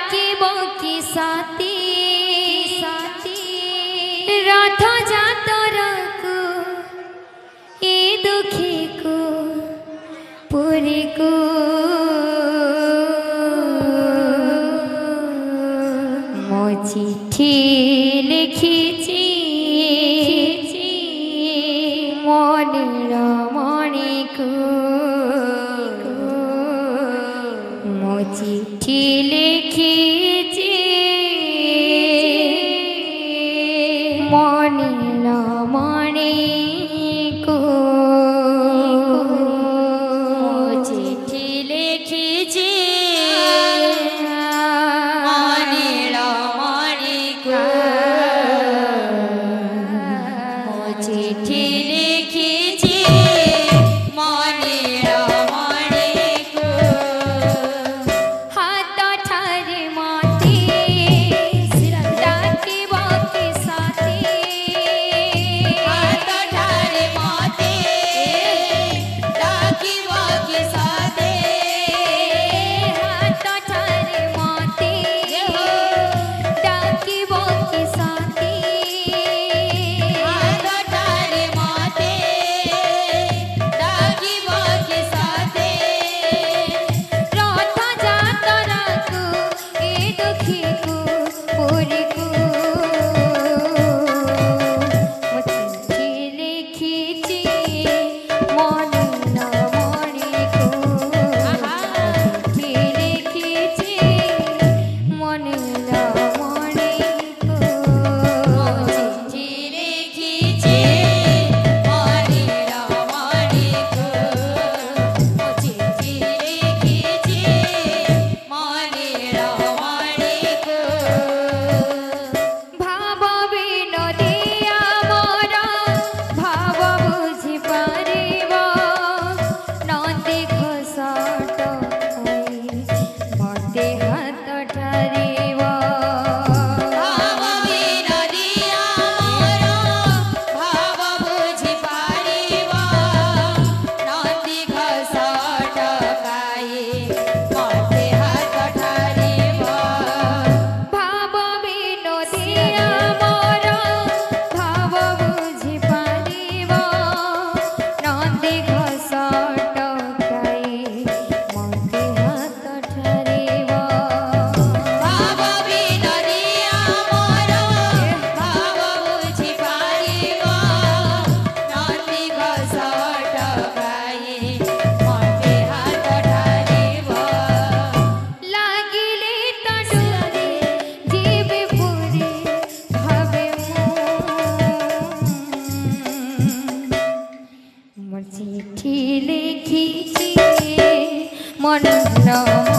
ডাকিব কি সাথী रथ जातरकु ए दुखी को पुरी को मो चिट्ठी लिखिछि मनिर मणि को मो चिट्ठी लिखिछि मनिर मणि को चिट्ठी लिखिछि मनिर मणि को चिट्ठी लिखिछि मनिर मणि को हाथ ठारे मते डाकिब कि साथी हाथ ठारे मते डाकिब कि साथी हाथ ठारे मते डाकिब कि साथी हाथ ठारे मते डाकिब कि साथी रथ जातरकु ए दुखी को पुरी को मो चिट्ठी लिखिछि मनिर मणि को चिट्ठी लिखिछि मनिर मणि को चिट्ठी लिखिछि मनिर मणि को चिट्ठी लिखिछि मनिर मणि को भाव विनोदी आमर भाव बुझि पारिब नदी घोषट मते हाथ ठारिब भाव विनोदी आमर भाव बुझि पारिब नदी घोषट मते हाथ ठारिब भाव विनोदी आमर भाव बुझि पारिब नदी घोषट मते हाथ ठारिब भाव विनोदी आमर भाव बुझि पारिब नदी घोषट मते हाथ ठारिब लागिले त डोरी जीवे पुरी भावे मो चिट्ठी लिखिछि मनिर